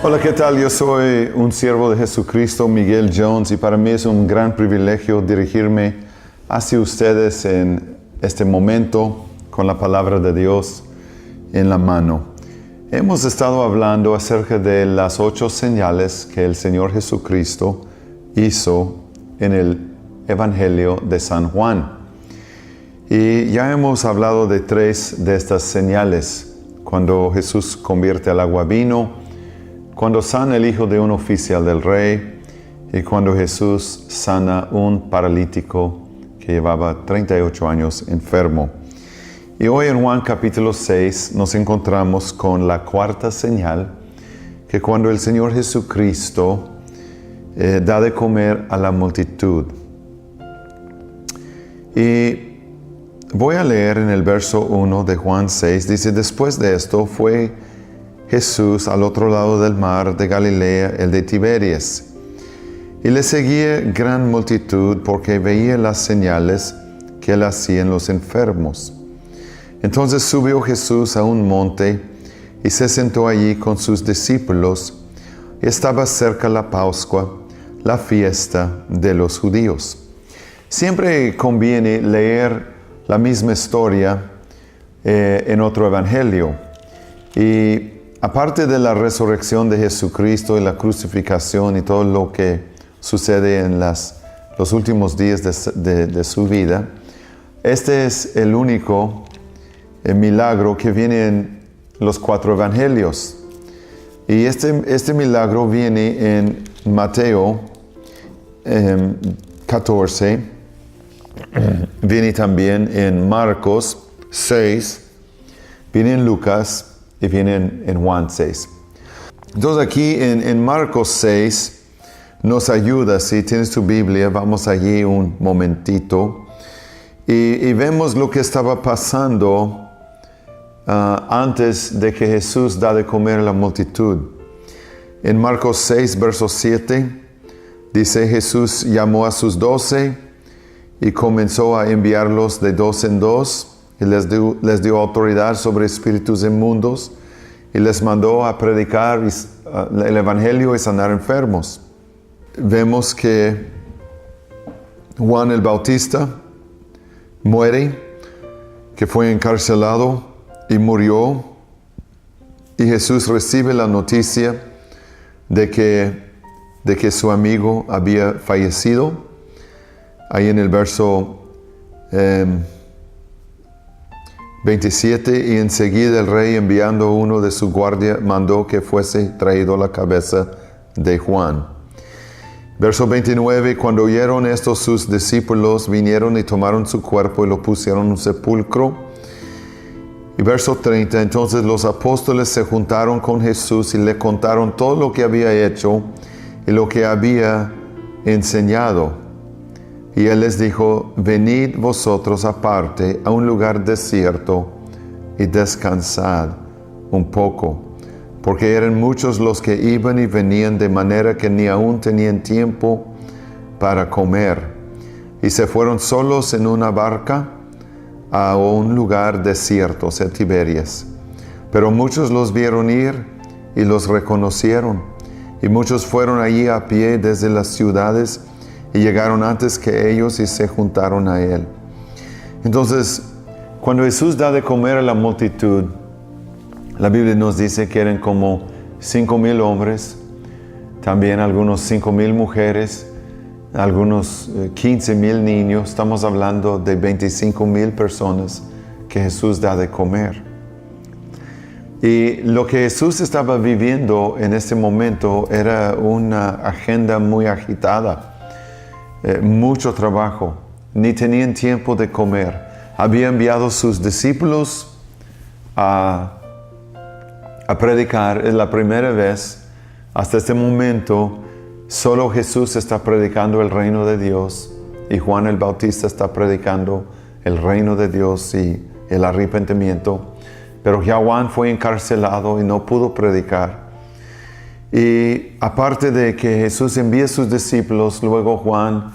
Hola, ¿qué tal? Yo soy un siervo de Jesucristo, Miguel Jones, y para mí es un gran privilegio dirigirme hacia ustedes en este momento con la palabra de Dios en la mano. Hemos estado hablando acerca de las 8 señales que el Señor Jesucristo hizo en el Evangelio de San Juan. Y ya hemos hablado de 3 de estas señales: cuando Jesús convierte el agua a vino, cuando sana el hijo de un oficial del rey y cuando Jesús sana un paralítico que llevaba 38 años enfermo. Y hoy en Juan capítulo 6 nos encontramos con la 4ª señal, que cuando el Señor Jesucristo da de comer a la multitud. Y voy a leer en el verso 1 de Juan 6, dice: después de esto fue Jesús al otro lado del mar de Galilea, el de Tiberias, y le seguía gran multitud porque veía las señales que él hacía en los enfermos. Entonces subió Jesús a un monte y se sentó allí con sus discípulos, y estaba cerca la Pascua, la fiesta de los judíos. Siempre conviene leer la misma historia en otro evangelio. Y aparte de la resurrección de Jesucristo y la crucificación y todo lo que sucede en los últimos días de su vida, este es el único milagro que viene en los 4 evangelios. Y este milagro viene en Mateo 14, viene también en Marcos 6, viene en Lucas y viene en Juan 6. Entonces aquí en Marcos 6 nos ayuda, si tienes tu Biblia, vamos allí un momentito y vemos lo que estaba pasando antes de que Jesús da de comer a la multitud. En Marcos 6, verso 7, dice: Jesús llamó a sus 12 y comenzó a enviarlos de 2 en 2. Y les dio autoridad sobre espíritus inmundos y les mandó a predicar el evangelio y sanar enfermos. Vemos que Juan el Bautista muere, que fue encarcelado y murió, y Jesús recibe la noticia de que su amigo había fallecido. Ahí en el verso 27, y enseguida el rey, enviando uno de su guardia, mandó que fuese traído la cabeza de Juan. Verso 29, cuando oyeron esto sus discípulos, vinieron y tomaron su cuerpo y lo pusieron en un sepulcro. Y verso 30, entonces los apóstoles se juntaron con Jesús y le contaron todo lo que había hecho y lo que había enseñado. Y él les dijo: venid vosotros aparte a un lugar desierto y descansad un poco, porque eran muchos los que iban y venían, de manera que ni aún tenían tiempo para comer. Y se fueron solos en una barca a un lugar desierto, o sea, Tiberias. Pero muchos los vieron ir y los reconocieron, y muchos fueron allí a pie desde las ciudades y llegaron antes que ellos y se juntaron a él. Entonces, cuando Jesús da de comer a la multitud, la Biblia nos dice que eran como 5,000 hombres, también algunos 5,000 mujeres, algunos 15,000 niños. Estamos hablando de 25,000 personas que Jesús da de comer. Y lo que Jesús estaba viviendo en este momento era una agenda muy agitada. Mucho trabajo, ni tenían tiempo de comer. Había enviado sus discípulos a predicar. Es la primera vez hasta este momento solo Jesús está predicando el reino de Dios, y Juan el Bautista está predicando el reino de Dios y el arrepentimiento. Pero ya Juan fue encarcelado y no pudo predicar. Y aparte de que Jesús envía a sus discípulos, luego Juan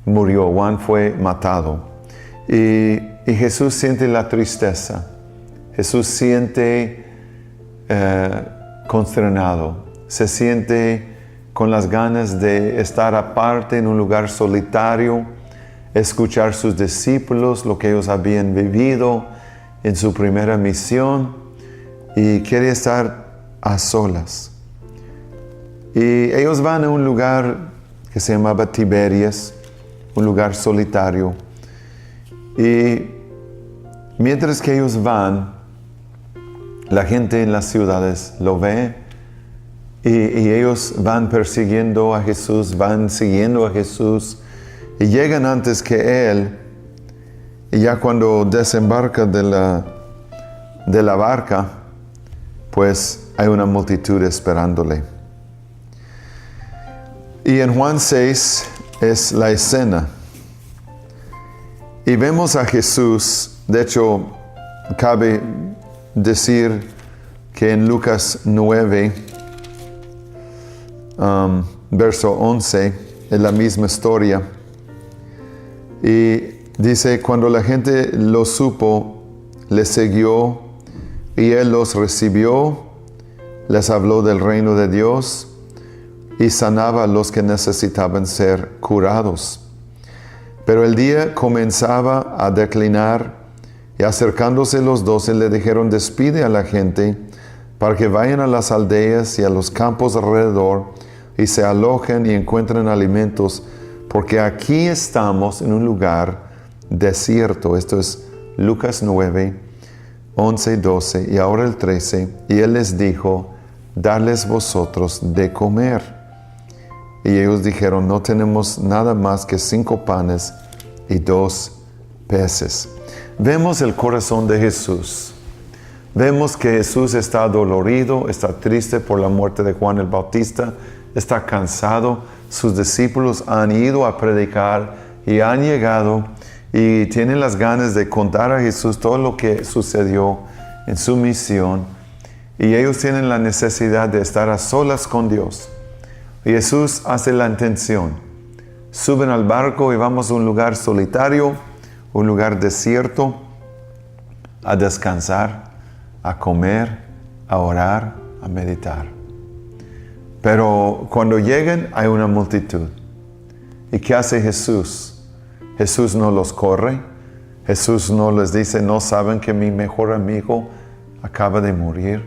murió, Juan fue matado. Y Jesús siente la tristeza, Jesús siente consternado, se siente con las ganas de estar aparte en un lugar solitario, escuchar sus discípulos, lo que ellos habían vivido en su primera misión, y quiere estar a solas. Y ellos van a un lugar que se llamaba Tiberias, un lugar solitario. Y mientras que ellos van, la gente en las ciudades lo ve y ellos van persiguiendo a Jesús, van siguiendo a Jesús y llegan antes que Él. Y ya cuando desembarca de la barca, pues hay una multitud esperándole. Y en Juan 6 es la escena. Y vemos a Jesús. De hecho, cabe decir que en Lucas 9, verso 11, es la misma historia. Y dice, cuando la gente lo supo, le siguió y Él los recibió, les habló del reino de Dios y sanaba a los que necesitaban ser curados. Pero el día comenzaba a declinar y acercándose los 12 le dijeron, despide a la gente para que vayan a las aldeas y a los campos alrededor y se alojen y encuentren alimentos, porque aquí estamos en un lugar desierto. Esto es Lucas 9, 11, 12 y ahora el 13. Y Él les dijo, darles vosotros de comer. Y ellos dijeron, no tenemos nada más que 5 panes y 2 peces. Vemos el corazón de Jesús. Vemos que Jesús está dolorido, está triste por la muerte de Juan el Bautista, está cansado. Sus discípulos han ido a predicar y han llegado y tienen las ganas de contar a Jesús todo lo que sucedió en su misión. Y ellos tienen la necesidad de estar a solas con Dios. Y Jesús hace la intención. Suben al barco y vamos a un lugar solitario, un lugar desierto, a descansar, a comer, a orar, a meditar. Pero cuando llegan hay una multitud. ¿Y qué hace Jesús? Jesús no los corre. Jesús no les dice, no saben que mi mejor amigo acaba de morir.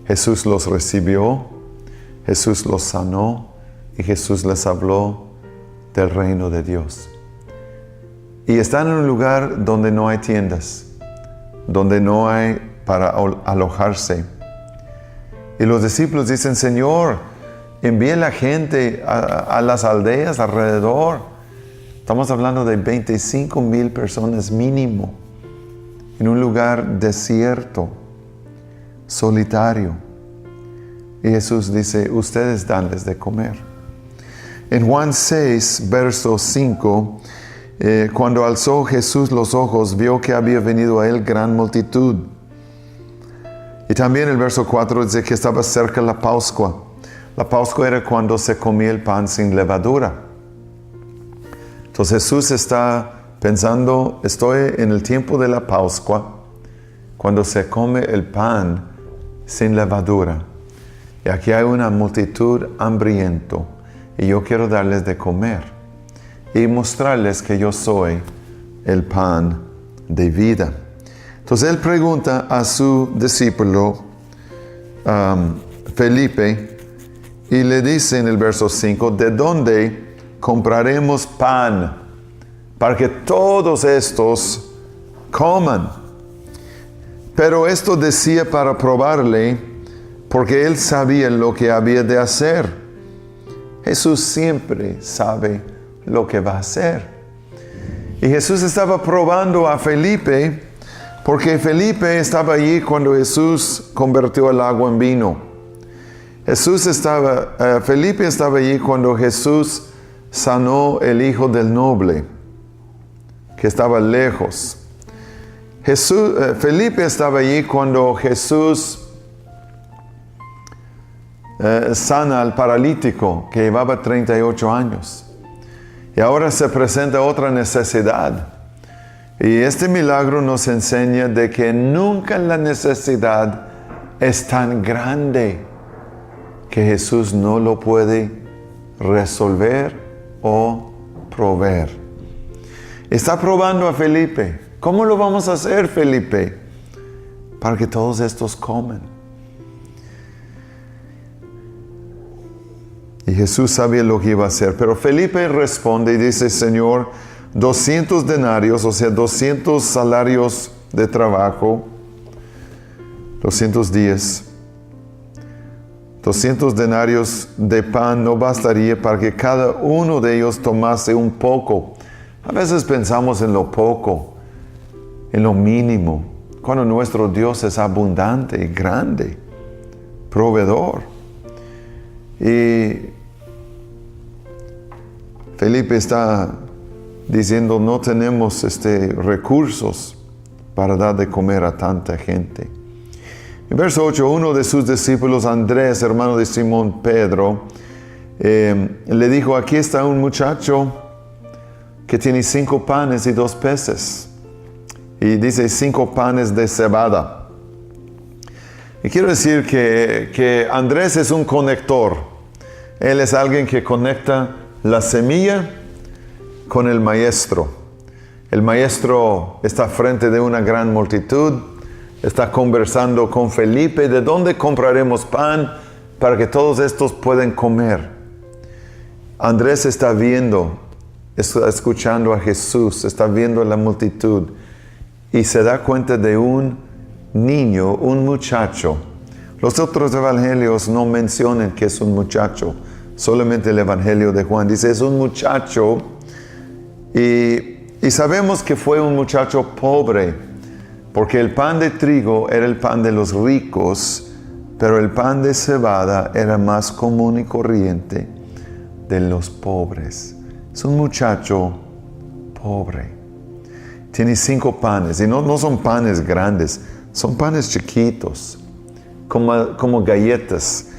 Jesús los recibió. Jesús los sanó y Jesús les habló del reino de Dios. Y están en un lugar donde no hay tiendas, donde no hay para alojarse. Y los discípulos dicen, Señor, envíe la gente a las aldeas alrededor. Estamos hablando de 25,000 personas mínimo, en un lugar desierto, solitario. Y Jesús dice, ustedes danles de comer. En Juan 6, verso 5, cuando alzó Jesús los ojos, vio que había venido a él gran multitud. Y también el verso 4 dice que estaba cerca la Pascua. La Pascua era cuando se comía el pan sin levadura. Entonces Jesús está pensando, estoy en el tiempo de la Pascua, cuando se come el pan sin levadura. Y aquí hay una multitud hambriento y yo quiero darles de comer y mostrarles que yo soy el pan de vida. Entonces él pregunta a su discípulo Felipe y le dice en el verso 5, ¿de dónde compraremos pan para que todos estos coman? Pero esto decía para probarle, porque él sabía lo que había de hacer. Jesús siempre sabe lo que va a hacer. Y Jesús estaba probando a Felipe, porque Felipe estaba allí cuando Jesús convirtió el agua en vino. Felipe estaba allí cuando Jesús sanó el hijo del noble, que estaba lejos. Felipe estaba allí cuando Jesús sana al paralítico que llevaba 38 años. Y ahora se presenta otra necesidad. Y este milagro nos enseña de que nunca la necesidad es tan grande que Jesús no lo puede resolver o proveer. Está probando a Felipe. ¿Cómo lo vamos a hacer, Felipe? Para que todos estos coman. Y Jesús sabía lo que iba a hacer. Pero Felipe responde y dice, Señor, 200 denarios, o sea, 200 salarios de trabajo, 210. 200 denarios de pan no bastaría para que cada uno de ellos tomase un poco. A veces pensamos en lo poco, en lo mínimo, cuando nuestro Dios es abundante y grande, proveedor. Y Felipe está diciendo, no tenemos recursos para dar de comer a tanta gente. En verso 8, uno de sus discípulos, Andrés, hermano de Simón Pedro, le dijo, aquí está un muchacho que tiene 5 panes y 2 peces. Y dice 5 panes de cebada. Y quiero decir que Andrés es un conector. Él es alguien que conecta la semilla con el maestro. El maestro está frente de una gran multitud. Está conversando con Felipe, ¿de dónde compraremos pan para que todos estos puedan comer? Andrés está viendo, está escuchando a Jesús, está viendo a la multitud y se da cuenta de un niño, un muchacho. Los otros evangelios no mencionan que es un muchacho, solamente el evangelio de Juan dice es un muchacho y sabemos que fue un muchacho pobre. Porque el pan de trigo era el pan de los ricos, pero el pan de cebada era más común y corriente de los pobres. Es un muchacho pobre. Tiene 5 panes, y no son panes grandes, son panes chiquitos, como galletas.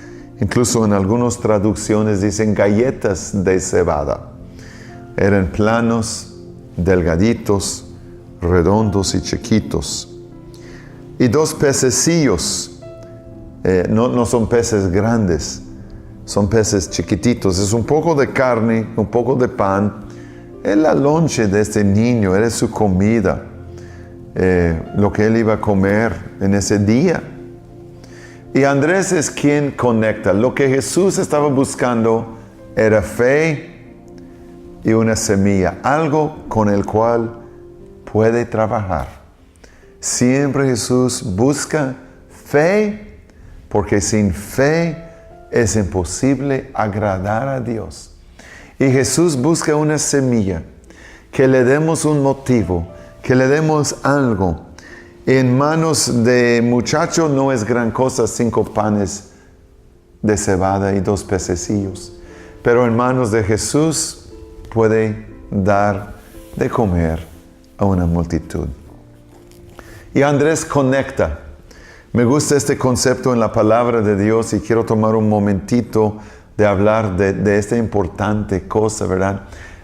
Incluso en algunas traducciones dicen galletas de cebada. Eran planos, delgaditos, redondos y chiquitos. Y 2 pececillos. No son peces grandes, son peces chiquititos. Es un poco de carne, un poco de pan. Es la lonche de este niño, era su comida, lo que él iba a comer en ese día. Y Andrés es quien conecta. Lo que Jesús estaba buscando era fe y una semilla, algo con el cual puede trabajar. Siempre Jesús busca fe, porque sin fe es imposible agradar a Dios. Y Jesús busca una semilla, que le demos un motivo, que le demos algo. En manos de muchacho no es gran cosa 5 panes de cebada y 2 pececillos. Pero en manos de Jesús puede dar de comer a una multitud. Y Andrés conecta. Me gusta este concepto en la palabra de Dios y quiero tomar un momentito de hablar de esta importante cosa, ¿verdad?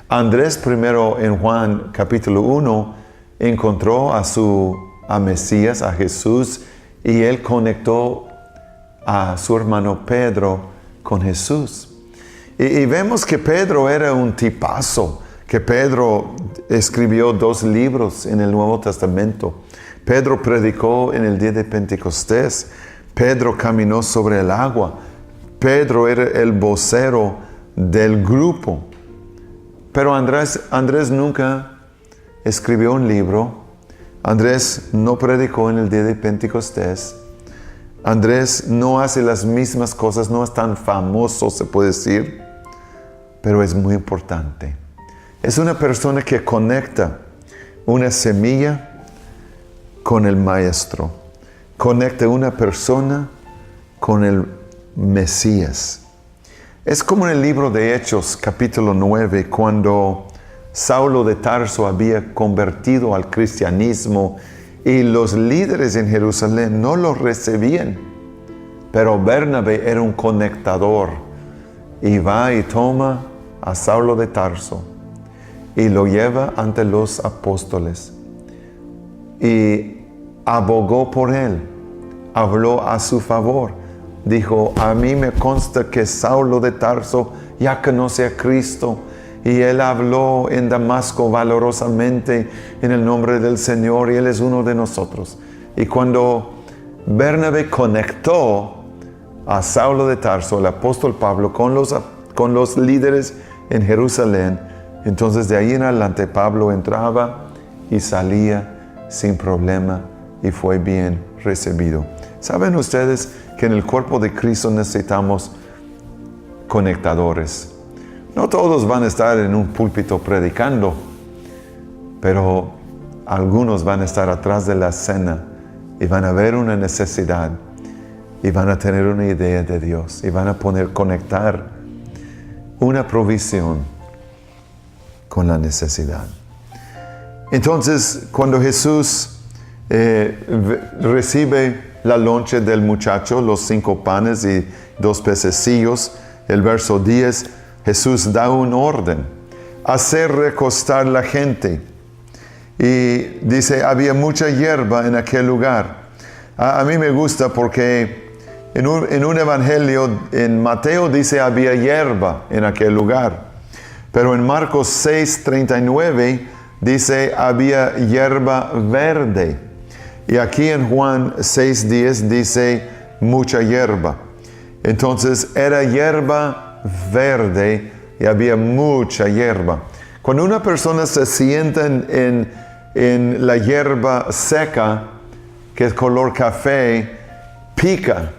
Andrés primero en Juan capítulo 1 encontró a Mesías, a Jesús, y él conectó a su hermano Pedro con Jesús. Y vemos que Pedro era un tipazo, que Pedro escribió 2 libros en el Nuevo Testamento. Pedro predicó en el día de Pentecostés. Pedro caminó sobre el agua. Pedro era el vocero del grupo. Pero Andrés nunca escribió un libro. Andrés no predicó en el día de Pentecostés. Andrés no hace las mismas cosas, no es tan famoso, se puede decir, pero es muy importante. Es una persona que conecta una semilla con el maestro. Conecta una persona con el Mesías. Es como en el libro de Hechos, capítulo 9, cuando Saulo de Tarso había convertido al cristianismo y los líderes en Jerusalén no lo recibían. Pero Bernabé era un conectador y va y toma a Saulo de Tarso y lo lleva ante los apóstoles y abogó por él, habló a su favor, dijo, a mí me consta que Saulo de Tarso ya conoce a Cristo y él habló en Damasco valorosamente en el nombre del Señor y él es uno de nosotros. Y cuando Bernabé conectó a Saulo de Tarso, el apóstol Pablo, con los líderes en Jerusalén, entonces de ahí en adelante Pablo entraba y salía sin problema y fue bien recibido. ¿Saben ustedes que en el cuerpo de Cristo necesitamos conectadores? No todos van a estar en un púlpito predicando, pero algunos van a estar atrás de la escena y van a ver una necesidad y van a tener una idea de Dios y van a conectar una provisión con la necesidad. Entonces, cuando Jesús recibe la lonche del muchacho, los 5 panes y 2 pececillos, el verso 10, Jesús da un orden: hacer recostar la gente. Y dice, había mucha hierba en aquel lugar. A mí me gusta porque en un evangelio, en Mateo dice había hierba en aquel lugar. Pero en Marcos 6:39 dice había hierba verde. Y aquí en Juan 6:10 dice mucha hierba. Entonces era hierba verde y había mucha hierba. Cuando una persona se sienta en la hierba seca, que es color café, pica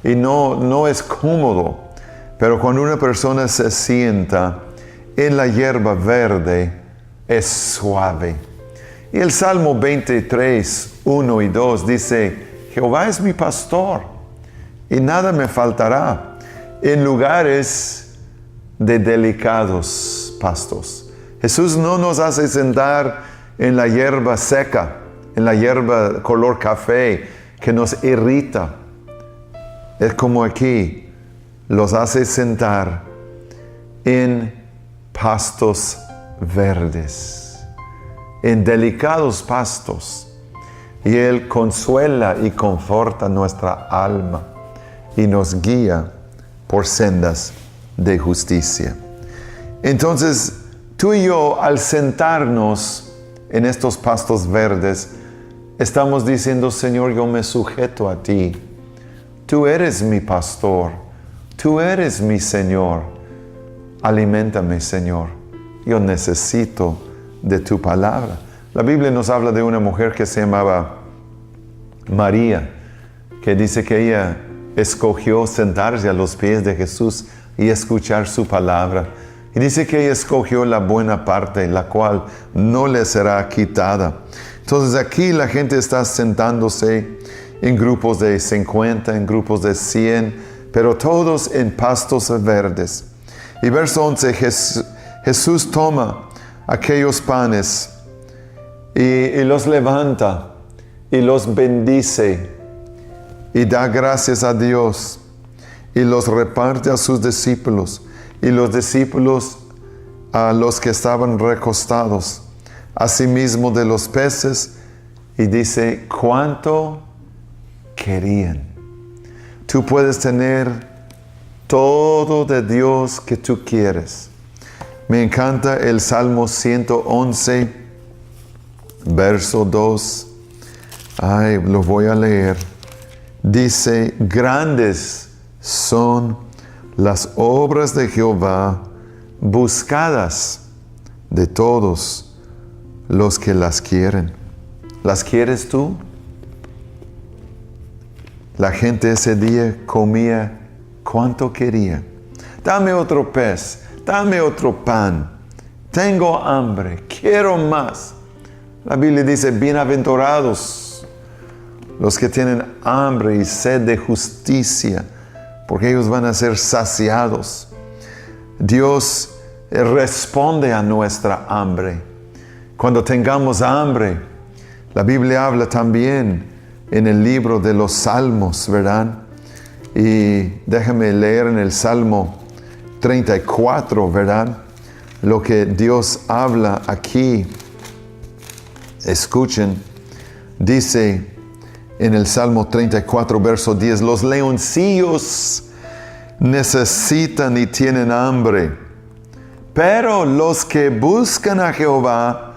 y no es cómodo. Pero cuando una persona se sienta en la hierba verde, es suave. Y el Salmo 23, 1 y 2 dice, Jehová es mi pastor y nada me faltará en lugares de delicados pastos. Jesús no nos hace sentar en la hierba seca, en la hierba color café que nos irrita. Es como aquí, los hace sentar en pastos verdes, en delicados pastos. Y Él consuela y conforta nuestra alma y nos guía por sendas de justicia. Entonces, tú y yo, al sentarnos en estos pastos verdes, estamos diciendo, Señor, yo me sujeto a ti. Tú eres mi pastor. Tú eres mi Señor. Aliméntame, Señor. Yo necesito de tu palabra. La Biblia nos habla de una mujer que se llamaba María, que dice que ella escogió sentarse a los pies de Jesús y escuchar su palabra. Y dice que ella escogió la buena parte, la cual no le será quitada. Entonces aquí la gente está sentándose en grupos de 50, en grupos de 100, pero todos en pastos verdes. Y verso 11, Jesús toma aquellos panes y los levanta y los bendice y da gracias a Dios y los reparte a sus discípulos y los discípulos a los que estaban recostados, asimismo de los peces, y dice cuánto querían. Tú puedes tener todo de Dios que tú quieres. Me encanta el Salmo 111, verso 2. Lo voy a leer. Dice, grandes son las obras de Jehová, buscadas de todos los que las quieren. ¿Las quieres tú? La gente ese día comía cuanto quería. Dame otro pez, dame otro pan. Tengo hambre, quiero más. La Biblia dice, bienaventurados los que tienen hambre y sed de justicia, porque ellos van a ser saciados. Dios responde a nuestra hambre. Cuando tengamos hambre, la Biblia habla también en el libro de los Salmos, ¿verdad? Y déjame leer en el Salmo 34, ¿verdad? Lo que Dios habla aquí. Escuchen, dice, en el Salmo 34, verso 10, los leoncillos necesitan y tienen hambre, pero los que buscan a Jehová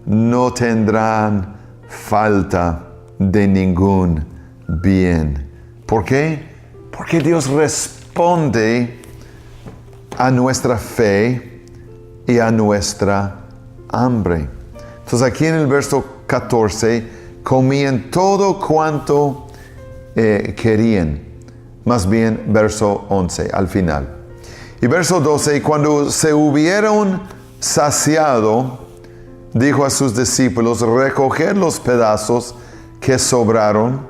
no tendrán falta de ningún bien. ¿Por qué? Porque Dios responde a nuestra fe y a nuestra hambre. Entonces aquí en el verso 14, comían todo cuanto querían. Más bien verso 11 al final. Y verso 12, cuando se hubieron saciado, dijo a sus discípulos, recoged los pedazos que sobraron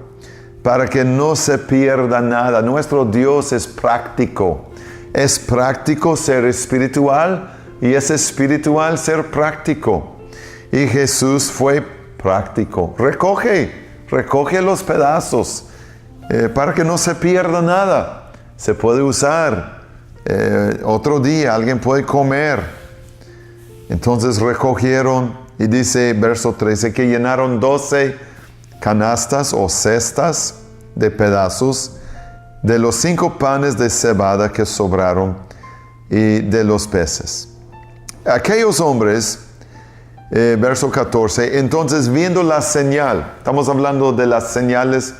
para que no se pierda nada. Nuestro Dios es práctico. Es práctico ser espiritual y es espiritual ser práctico. Y Jesús fue práctico. Recoge los pedazos para que no se pierda nada. Se puede usar. Otro día alguien puede comer. Entonces recogieron y dice verso 13 que llenaron 12 canastas o cestas de pedazos de los 5 panes de cebada que sobraron y de los peces. Aquellos hombres, verso 14, entonces viendo la señal, estamos hablando de las señales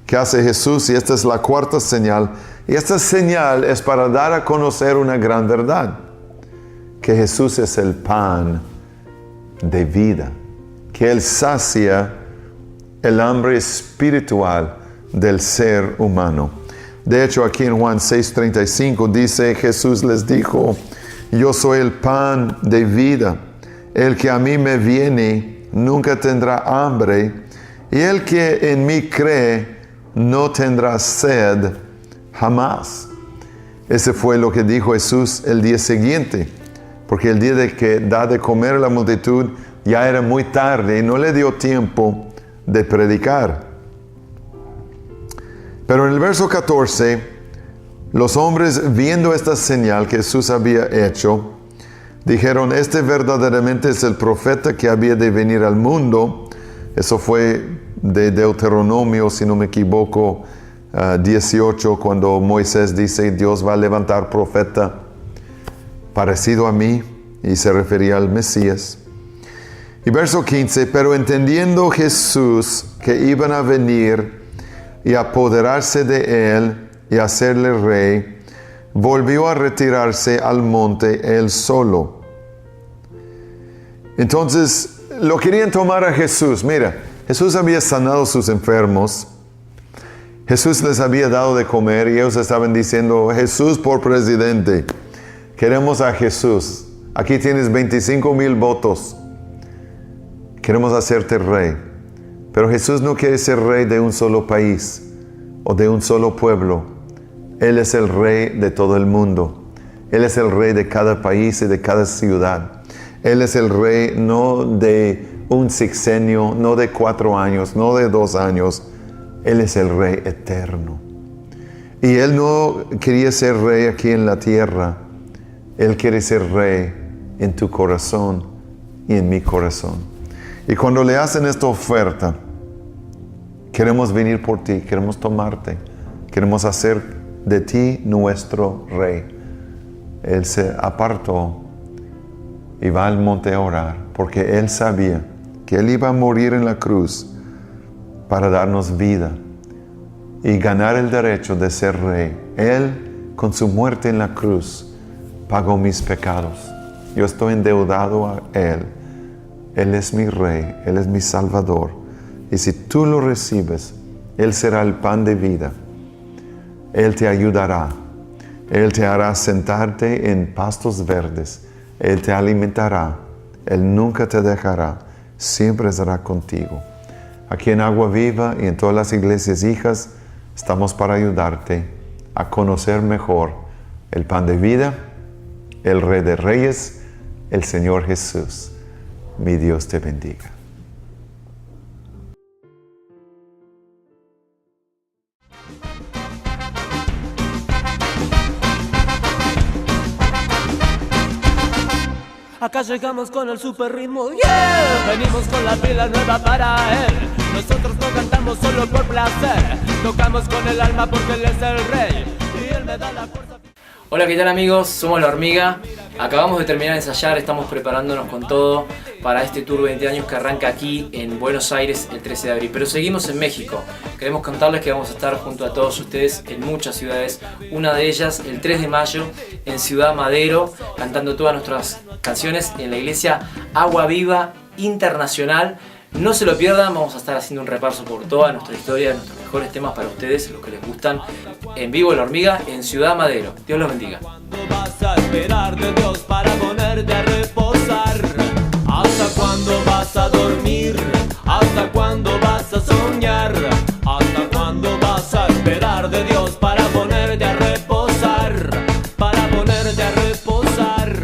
que hace Jesús y esta es la cuarta señal, y esta señal es para dar a conocer una gran verdad, que Jesús es el pan de vida, que Él sacia el hambre espiritual del ser humano. De hecho, aquí en Juan 6:35 dice, Jesús les dijo, yo soy el pan de vida. El que a mí me viene nunca tendrá hambre, y el que en mí cree no tendrá sed jamás. Ese fue lo que dijo Jesús el día siguiente, porque el día de que da de comer a la multitud ya era muy tarde y no le dio tiempo de predicar. Pero en el verso 14, los hombres, viendo esta señal que Jesús había hecho, dijeron, este verdaderamente es el profeta que había de venir al mundo. Eso fue de Deuteronomio, si no me equivoco, 18, cuando Moisés dice, Dios va a levantar profeta parecido a mí, y se refería al Mesías. Y verso 15, pero entendiendo Jesús que iban a venir y apoderarse de él y hacerle rey, volvió a retirarse al monte él solo. Entonces lo querían tomar a Jesús. Mira, Jesús había sanado a sus enfermos. Jesús les había dado de comer y ellos estaban diciendo, Jesús por presidente. Queremos a Jesús. Aquí tienes 25,000 votos. Queremos hacerte rey. Pero Jesús no quiere ser rey de un solo país o de un solo pueblo. Él es el rey de todo el mundo. Él es el rey de cada país y de cada ciudad. Él es el rey no de un sexenio, no de 4 años, no de 2 años. Él es el rey eterno. Y Él no quería ser rey aquí en la tierra. Él quiere ser rey en tu corazón y en mi corazón. Y cuando le hacen esta oferta, queremos venir por ti, queremos tomarte, queremos hacer de ti nuestro rey. Él se apartó y va al monte a orar, porque Él sabía que Él iba a morir en la cruz para darnos vida y ganar el derecho de ser rey. Él, con su muerte en la cruz, pagó mis pecados. Yo estoy endeudado a Él. Él es mi rey, Él es mi salvador. Y si tú lo recibes, Él será el pan de vida. Él te ayudará. Él te hará sentarte en pastos verdes. Él te alimentará. Él nunca te dejará. Siempre estará contigo. Aquí en Agua Viva y en todas las iglesias hijas, estamos para ayudarte a conocer mejor el pan de vida, el Rey de Reyes, el Señor Jesús. Mi Dios te bendiga. Acá llegamos con el super ritmo, yeah. Venimos con la pila nueva para él. Nosotros no cantamos solo por placer, tocamos con el alma porque Él es el rey y Él me da la fuerza. Hola, ¿qué tal amigos? Somos La Hormiga. Acabamos de terminar de ensayar, estamos preparándonos con todo para este tour 20 años que arranca aquí en Buenos Aires el 13 de abril. Pero seguimos en México. Queremos contarles que vamos a estar junto a todos ustedes en muchas ciudades. Una de ellas el 3 de mayo en Ciudad Madero, cantando todas nuestras canciones en la iglesia Agua Viva Internacional. No se lo pierdan, vamos a estar haciendo un repaso por toda nuestra historia, nuestros mejores temas para ustedes, los que les gustan. En vivo La Hormiga en Ciudad Madero. Dios los bendiga. ¿Cuándo vas a esperar de Dios para ponerte a reposar? ¿Hasta cuándo vas a dormir? ¿Hasta cuándo vas a soñar? ¿Hasta cuándo vas a esperar de Dios para ponerte a reposar? Para ponerte a reposar.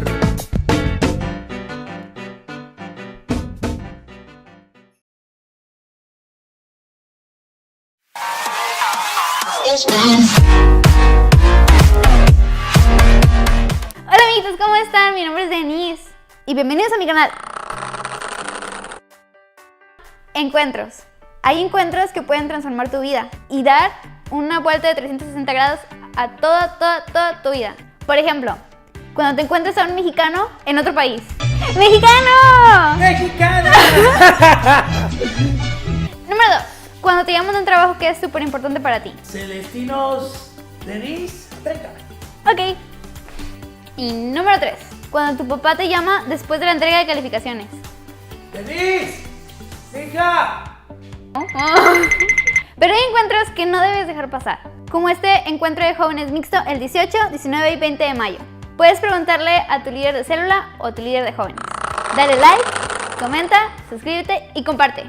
Hola amiguitos, ¿cómo están? Mi nombre es Denise y bienvenidos a mi canal. Encuentros. Hay encuentros que pueden transformar tu vida y dar una vuelta de 360 grados a toda tu vida. Por ejemplo, cuando te encuentres a un mexicano en otro país. ¡Mexicano! ¡Mexicana! Número 2. Cuando te llaman a un trabajo que es súper importante para ti. Celestinos, Denise, 30. Ok. Y número 3. Cuando tu papá te llama después de la entrega de calificaciones. ¡Denise! ¡Hija! Pero hay encuentros que no debes dejar pasar, como este encuentro de jóvenes mixto el 18, 19 y 20 de mayo. Puedes preguntarle a tu líder de célula o tu líder de jóvenes. Dale like, comenta, suscríbete y comparte.